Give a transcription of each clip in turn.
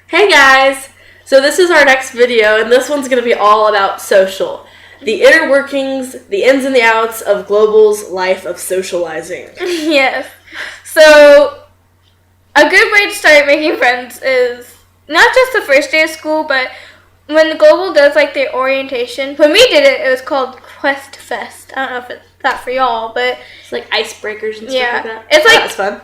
Hey guys! So this is our next video, and this one's going to be all about social. The inner workings, the ins and the outs of Global's life of socializing. Yes. So, a good way to start making friends is not just the first day of school, but when the Global does like their orientation. When we did it, it was called Quest Fest. I don't know if it's that for y'all, but it's like icebreakers and yeah, stuff like that. It's like that's fun.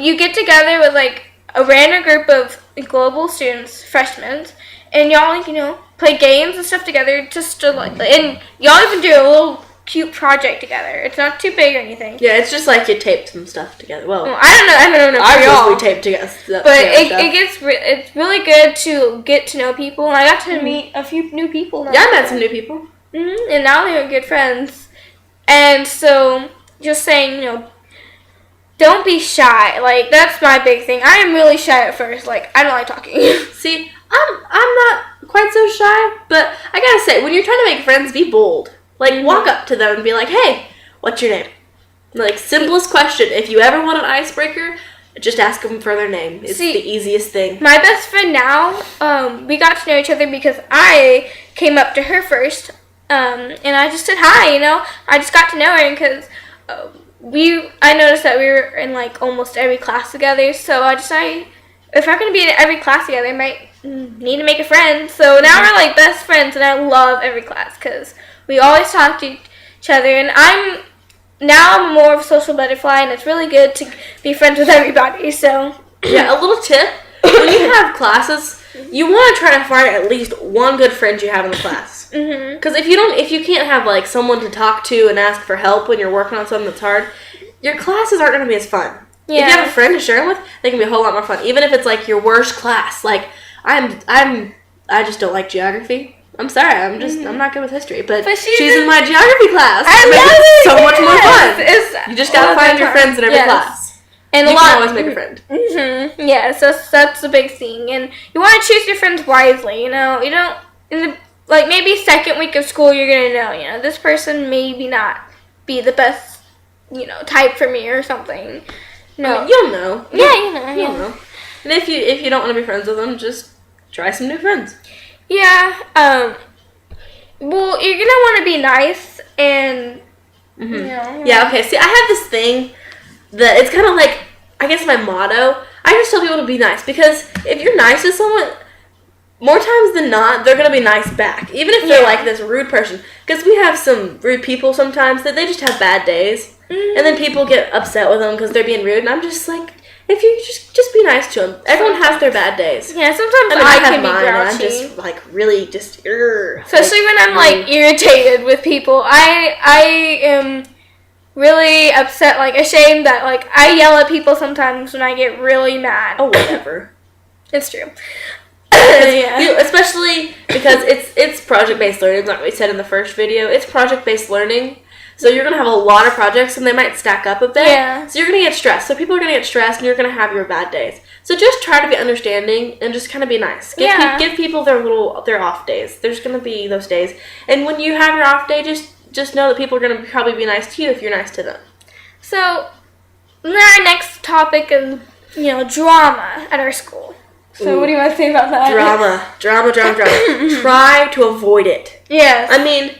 You get together with like a random group of Global students, freshmen, and y'all play games and stuff together. Just to and y'all even do a little cute project together. It's not too big or anything. Yeah, it's just like you taped some stuff together. Well, I don't know. Obviously, we taped together. But it's really good to get to know people. And I got to meet a few new people. Yeah, I met some new people. And now they're good friends. And so, just saying, don't be shy. Like, that's my big thing. I am really shy at first. Like, I don't like talking. See, I'm not quite so shy, but I gotta say, when you're trying to make friends, be bold. Like, walk up to them and be like, hey, what's your name? Like, simplest question. If you ever want an icebreaker, just ask them for their name. It's the easiest thing. My best friend now, we got to know each other because I came up to her first, and I just said hi, I just got to know her because I noticed that we were in, like, almost every class together, so I decided if we're going to be in every class together, I might need to make a friend. So now we're, like, best friends, and I love every class because we always talk to each other, and I'm more of a social butterfly, and it's really good to be friends with everybody, so. Yeah, a little tip. When you have classes, you want to try to find at least one good friend you have in the class. Because if you can't have, like, someone to talk to and ask for help when you're working on something that's hard, your classes aren't going to be as fun. Yeah. If you have a friend to share them with, they can be a whole lot more fun. Even if it's, like, your worst class. Like, I just don't like geography. I'm sorry, I'm not good with history, but she's in my geography class. I love it! So much more fun. You just gotta find your friends in every class. And you can always make a friend. Yeah, so that's the big thing. And you want to choose your friends wisely, You don't, maybe second week of school, you're going to know, this person maybe not be the best, type for me or something. No. I mean, you'll know. Yeah, you'll know. And if you don't want to be friends with them, just try some new friends. Yeah, well, you're going to want to be nice and, Yeah, okay, see, I have this thing that it's kind of like, I guess my motto. I just tell people to be nice, because if you're nice to someone, more times than not, they're going to be nice back, even if they're like this rude person, because we have some rude people sometimes that they just have bad days, and then people get upset with them because they're being rude, and I'm just like, if you just be nice to them. Everyone has their bad days. Yeah, sometimes I can be grouchy. I'm just like really just especially when I'm like irritated with people. I am really upset, like ashamed that like I yell at people sometimes when I get really mad. Oh, whatever. It's true. Yeah. Especially because it's project-based learning, like we said in the first video. It's project-based learning. So you're going to have a lot of projects, and they might stack up a bit. Yeah. So you're going to get stressed. So people are going to get stressed, and you're going to have your bad days. So just try to be understanding and just kind of be nice. Give people their off days. There's going to be those days. And when you have your off day, just know that people are going to probably be nice to you if you're nice to them. So our next topic is, drama at our school. So what do you want to say about that? Drama. Try to avoid it. Yes. I mean,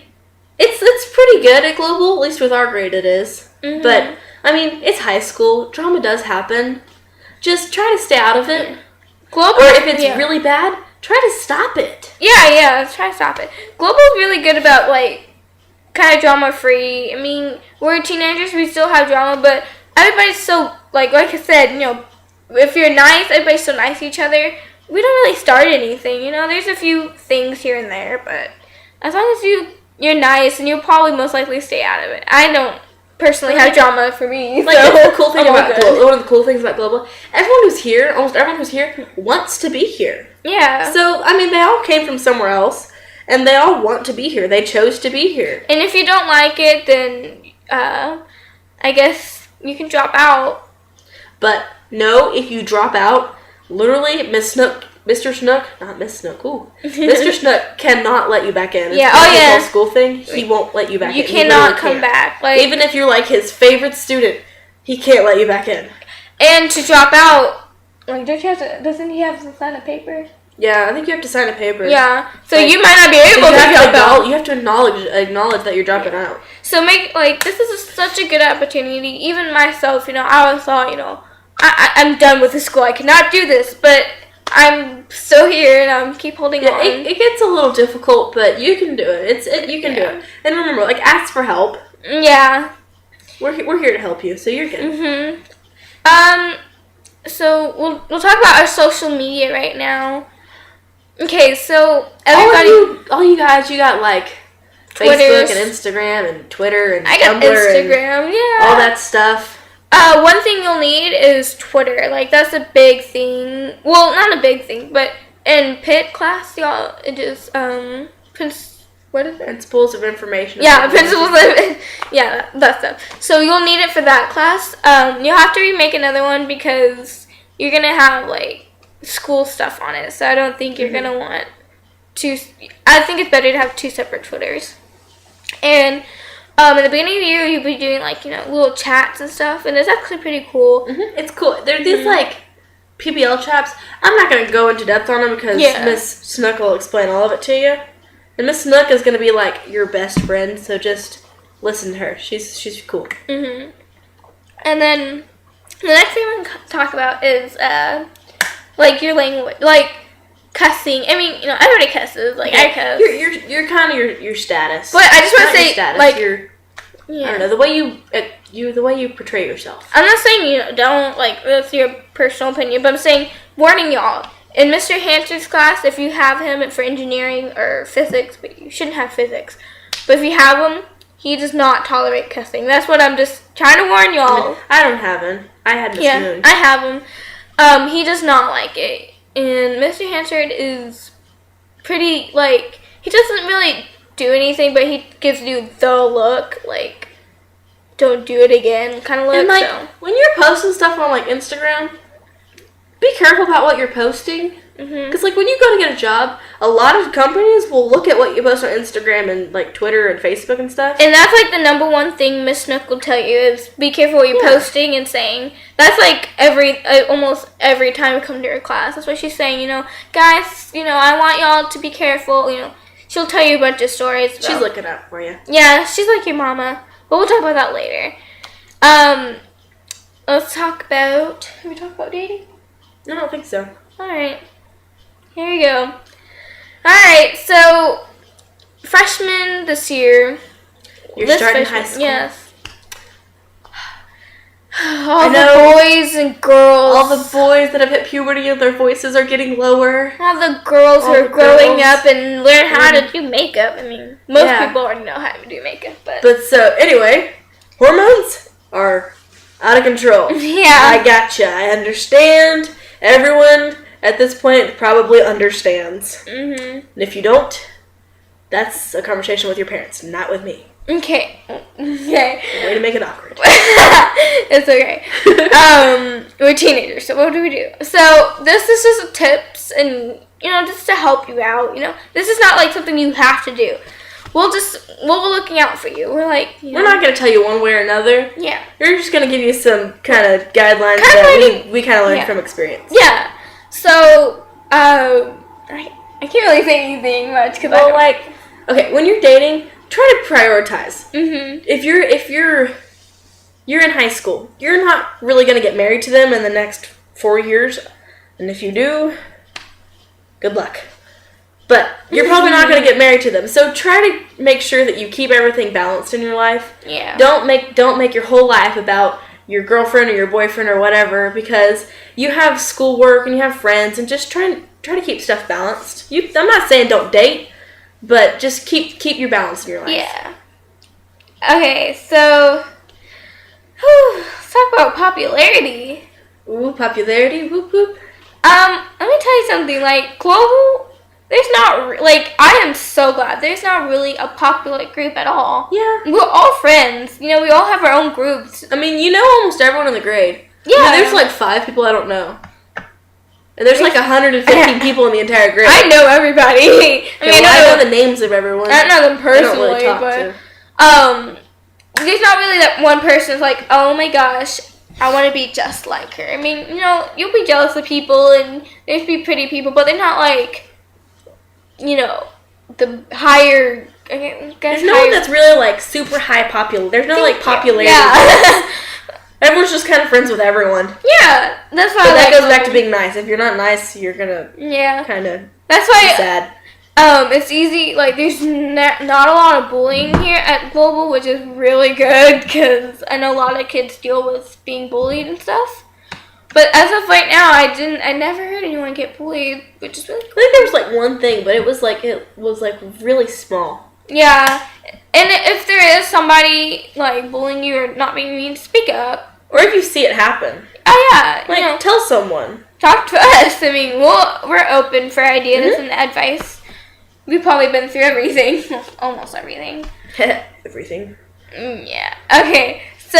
it's pretty good at Global, at least with our grade it is. But, I mean, it's high school. Drama does happen. Just try to stay out of it. Global, or if it's really bad, try to stop it. Yeah, try to stop it. Global's really good about, like, kind of drama-free. I mean, we're teenagers, we still have drama, but everybody's so, like I said, if you're nice, everybody's so nice to each other. We don't really start anything, There's a few things here and there, but as long as you're nice, and you'll probably most likely stay out of it. I don't personally have drama for me. Like, that's the cool thing about Global. One of the cool things about Global, almost everyone who's here wants to be here. Yeah. So, I mean, they all came from somewhere else, and they all want to be here. They chose to be here. And if you don't like it, then I guess you can drop out. But no, if you drop out, literally, Mr. Snook cannot let you back in. Yeah, whole school thing, he won't let you back in. You cannot come back. Like, even if you're like his favorite student, he can't let you back in. And to drop out, Like, doesn't he have to sign a paper? Yeah, I think you have to sign a paper. Yeah, so like, you might not be able to help out. You have to acknowledge that you're dropping out. So this is such a good opportunity. Even myself, I always thought, I'm done with the school. I cannot do this, but I'm still here and I'm keep holding on. It gets a little difficult, but you can do it. You can do it. And remember, ask for help. Yeah. We're here to help you, so you're good. So we'll talk about our social media right now. Okay, so everybody, all you guys, you got Facebook and Instagram and Twitter and I got Tumblr Instagram, and yeah, all that stuff. One thing you'll need is Twitter. That's a big thing. Well, not a big thing, but in PIT class, y'all, it is what is it? Principles of information. Yeah, principles of that stuff. So you'll need it for that class. You'll have to remake another one because you're gonna have school stuff on it. So I don't think you're gonna want two. I think it's better to have two separate Twitters. And in the beginning of the year, you'll be doing little chats and stuff, and it's actually pretty cool. It's cool. They're these PBL chats. I'm not gonna go into depth on them because Miss Snook will explain all of it to you. And Miss Snook is gonna be your best friend, so just listen to her. She's cool. And then the next thing we're gonna talk about is your language, cussing. I mean, everybody cusses. I cuss. You're kind of your status. But I just want to say, your I don't know, the way you portray yourself. I'm not saying don't that's your personal opinion, but I'm saying warning y'all. In Mr. Hanser's class, if you have him for engineering or physics, but you shouldn't have physics, but if you have him, he does not tolerate cussing. That's what I'm just trying to warn y'all. I don't have him. I had Miss Moon. I have him. He does not like it. And Mr. Hansard is pretty, he doesn't really do anything, but he gives you the look, don't do it again kind of look. And, when you're posting stuff on, Instagram, be careful about what you're posting. Because, when you go to get a job, a lot of companies will look at what you post on Instagram and, Twitter and Facebook and stuff. And that's, the number one thing Miss Snook will tell you is be careful what you're posting and saying. That's, almost every time we come to her class. That's what she's saying, guys, I want y'all to be careful, She'll tell you a bunch of stories. She's looking out for you. Yeah, she's like your mama. But we'll talk about that later. Let's talk about... Can we talk about dating? No, I don't think so. Alright. Here we go. Alright, so... Freshman this year... You're starting high school? Yes. All the boys and girls. All the boys that have hit puberty and their voices are getting lower. All the girls who are growing up and learn how to do makeup. I mean, most people already know how to do makeup, but so, anyway, hormones are out of control. Yeah. I gotcha. I understand. Everyone at this point probably understands. And if you don't, that's a conversation with your parents, not with me. Okay. Way to make it awkward. It's okay. We're teenagers, so what do we do? So this is just tips and, just to help you out, This is not something you have to do. We'll be looking out for you. We're we're not going to tell you one way or another. Yeah. We're just going to give you some kind of guidelines that we kind of learned from experience. Yeah. So, I can't really say anything much because okay, when you're dating, try to prioritize. If you're in high school, you're not really going to get married to them in the next 4 years. And if you do, good luck. But you're probably not going to get married to them. So try to make sure that you keep everything balanced in your life. Yeah. Don't make your whole life about your girlfriend or your boyfriend or whatever, because you have schoolwork and you have friends, and just try to keep stuff balanced. I'm not saying don't date, but just keep your balance in your life. Yeah. Okay, so let's talk about popularity. Ooh, popularity, whoop whoop. Let me tell you something. Global, there's not I am so glad there's not really a popular group at all. Yeah. We're all friends. We all have our own groups. I mean, almost everyone in the grade. Yeah. There's 5 people I don't know. And there's 115 people in the entire grade. I know everybody. I know the names of everyone. I don't know them personally, really talk but there's not really that one person is oh my gosh, I want to be just like her. I mean, you know, you'll be jealous of people, and there's be pretty people, but they're not like, you know, the higher. There's no one that's really like super high popular. There's no like popularity. Yeah. Everyone's just kind of friends with everyone. Yeah, that's why. But that goes back to being nice. If you're not nice, you're gonna kind of. That's why. Be sad. It's easy. Like, there's not a lot of bullying here at Global, which is really good because I know a lot of kids deal with being bullied and stuff. But as of right now, I never heard anyone get bullied, which is really cool. I think there was like one thing, but it was like really small. Yeah, and if there is somebody like bullying you or not being mean, speak up. Or if you see it happen. Oh yeah, like, you know, tell someone. Talk to us. I mean, we're open for ideas and advice. We've probably been through everything. Almost everything. Everything. Yeah. Okay. So,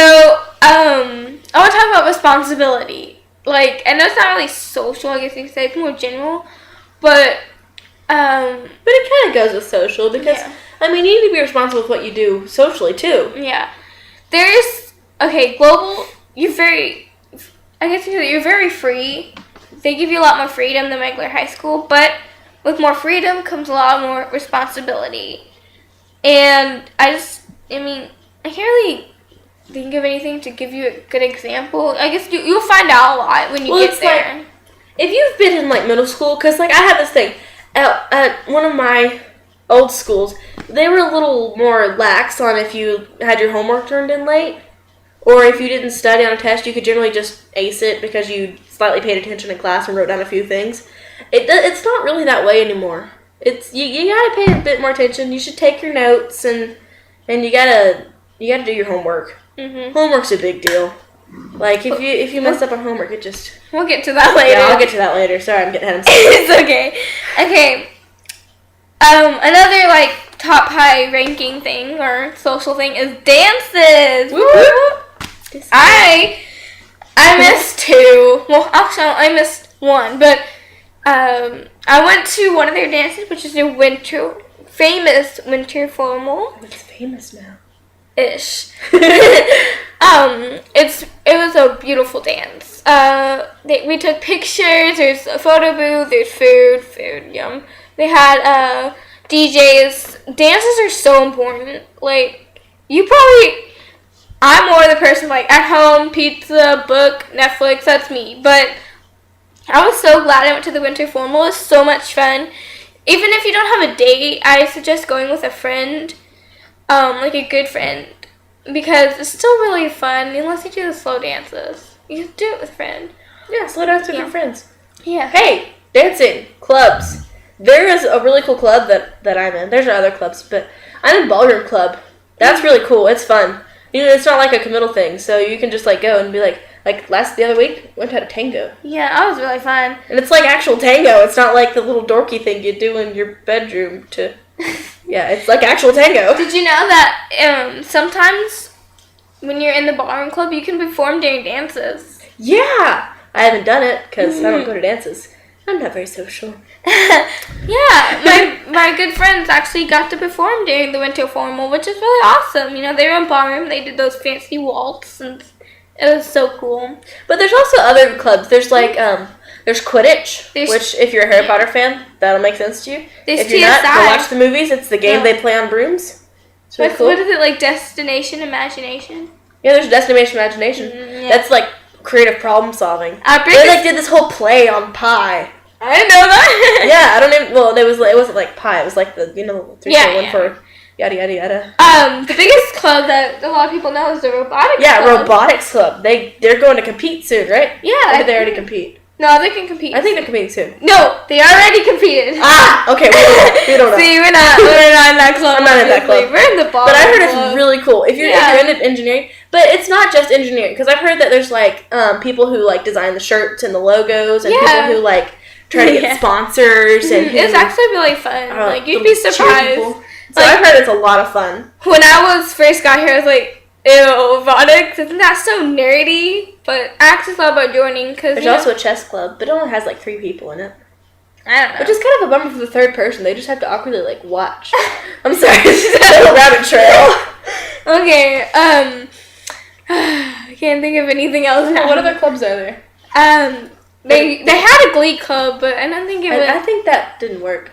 I want to talk about responsibility. Like, I know it's not really social, I guess you could say. It's more general. But it kind of goes with social because, I mean, you need to be responsible with what you do socially, too. Yeah. Global, you're very free. They give you a lot more freedom than regular high school, but with more freedom comes a lot more responsibility. And I can't really think of anything to give you a good example. I guess you'll find out a lot when you get there. Like, if you've been in, like, middle school, because, like, I had this thing. At one of my old schools, they were a little more lax on if you had your homework turned in late. Or if you didn't study on a test, you could generally just ace it because you slightly paid attention in class and wrote down a few things. It's not really that way anymore. It's you gotta pay a bit more attention. You should take your notes and you gotta do your homework. Mm-hmm. Homework's a big deal. Like if you mess up on homework, we'll get to that later. Yeah, I'll get to that later. Sorry, I'm getting ahead of myself. It's okay. Okay. Another like top high ranking thing or social thing is dances. Woo-hoo. I missed 2. Well, actually, I missed 1, but I went to one of their dances, which is their famous winter formal. It's famous now. Ish. It was a beautiful dance. We took pictures. There's a photo booth. There's food, yum. They had DJs. Dances are so important. Like, I'm more the person, like, at home, pizza, book, Netflix, that's me. But I was so glad I went to the winter formal. It was so much fun. Even if you don't have a date, I suggest going with a friend, like a good friend, because it's still really fun, unless you do the slow dances. You can do it with a friend. Yeah, slow dance with your friends. Yeah. Hey, dancing, clubs. There is a really cool club that I'm in. There's other clubs, but I'm in Ballroom Club. That's really cool. It's fun. You know, it's not like a committal thing, so you can just, like, go and be like the other week, went to a tango. Yeah, that was really fun. And it's like actual tango. It's not like the little dorky thing you do in your bedroom to... Yeah, it's like actual tango. Did you know that sometimes when you're in the ballroom club, you can perform during dances? Yeah! I haven't done it, because I don't go to dances. I'm not very social. Yeah, my good friends actually got to perform during the winter formal, which is really awesome. You know, they were in ballroom, they did those fancy waltz, and it was so cool. But there's also other clubs. There's like there's Quidditch, which if you're a Harry Potter fan, that'll make sense to you. If you're not, go watch the movies. It's the game they play on brooms. It's really cool. What is it, like Destination Imagination? Yeah, there's Destination Imagination. Yeah. That's like creative problem solving. They like did this whole play on pie. I didn't know that. Yeah, I don't even. Well, it wasn't like pie. It was like the 3-4-1 for yada yada yada. The biggest club that a lot of people know is the robotics. Yeah, club. robotics club. They're going to compete soon, right? Yeah. Or did they already compete? No, they can compete. I think they're competing soon. No, they already competed. Okay, we don't know. See, we're not in that club. I'm not in that club. We're in the bar. But I heard it's really cool. If you're into engineering, but it's not just engineering, because I've heard that there's like people who like design the shirts and the logos, and people who like try to get sponsors, and it's actually really fun. Like, you'd be surprised. So I've heard it's a lot of fun. When I first got here, I was like, ew, robotics, isn't that so nerdy? But I actually thought about joining because there's also a chess club, but it only has like 3 people in it. I don't know. Which is kind of a bummer for the third person. They just have to awkwardly like watch. I'm sorry, it's just a rabbit trail. Okay, I can't think of anything else now. What other clubs are there? They had a Glee club, but I don't think it was. I think that didn't work.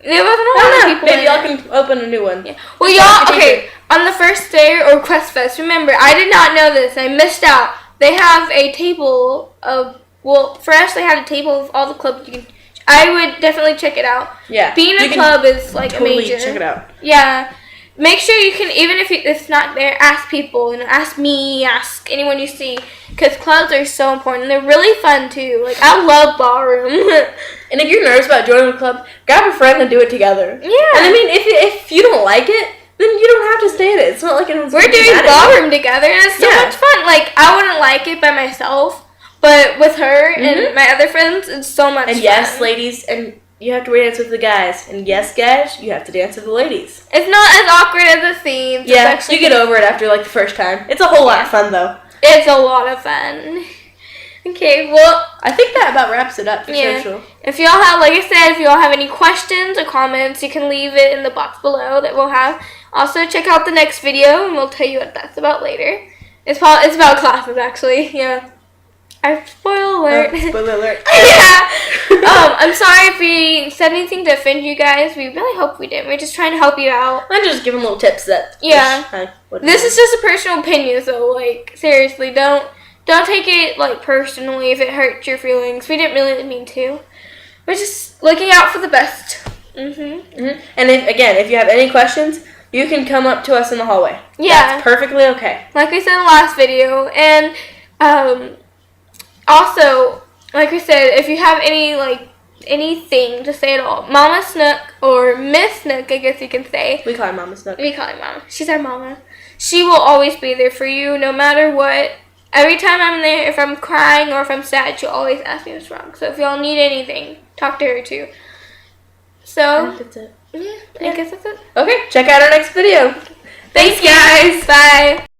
There wasn't a lot of people. Maybe y'all can open a new one. Yeah. Well, y'all, okay, on the first day or Quest Fest, remember, I did not know this. I missed out. They have a table of, well, for us, they had a table of all the clubs you can. I would definitely check it out. Yeah. Being a club is like totally major. Check it out. Yeah. Make sure you can, even if it's not there, ask people. You know, ask me, ask anyone you see. Because clubs are so important. They're really fun, too. Like, I love ballroom. And if you're nervous about joining a club, grab a friend and do it together. Yeah. And I mean, if you don't like it, then you don't have to stay in it. It's not like we're doing ballroom together, and it's so much fun. Like, I wouldn't like it by myself, but with her and my other friends, it's so much fun. And yes, ladies, and you have to dance with the guys. And yes, guys, you have to dance with the ladies. It's not as awkward as it seems. Yeah, you get over it after, like, the first time. It's a whole lot of fun, though. It's a lot of fun. Okay, well, I think that about wraps it up for social. If y'all have, like I said, if y'all have any questions or comments, you can leave it in the box below that we'll have. Also, check out the next video, and we'll tell you what that's about later. It's about classes, actually. Yeah. Spoiler alert. Oh, spoiler alert. Yeah. I'm sorry if we said anything to offend you guys. We really hope we didn't. We're just trying to help you out. I'm just giving little tips that. This is just a personal opinion, so like seriously, don't take it like personally if it hurts your feelings. We didn't really mean to. We're just looking out for the best. And if you have any questions, you can come up to us in the hallway. Yeah, that's perfectly okay. Like we said in the last video, and also, like we said, if you have anything to say at all, Mama Snook or Miss Snook, I guess you can say. We call her Mama Snook. We call her Mama. She's our mama. She will always be there for you, no matter what. Every time I'm there, if I'm crying or if I'm sad, she'll always ask me what's wrong. So if y'all need anything, talk to her too. So, I think that's it. Yeah, I guess that's it. Okay, check out our next video. Thanks, guys. Bye.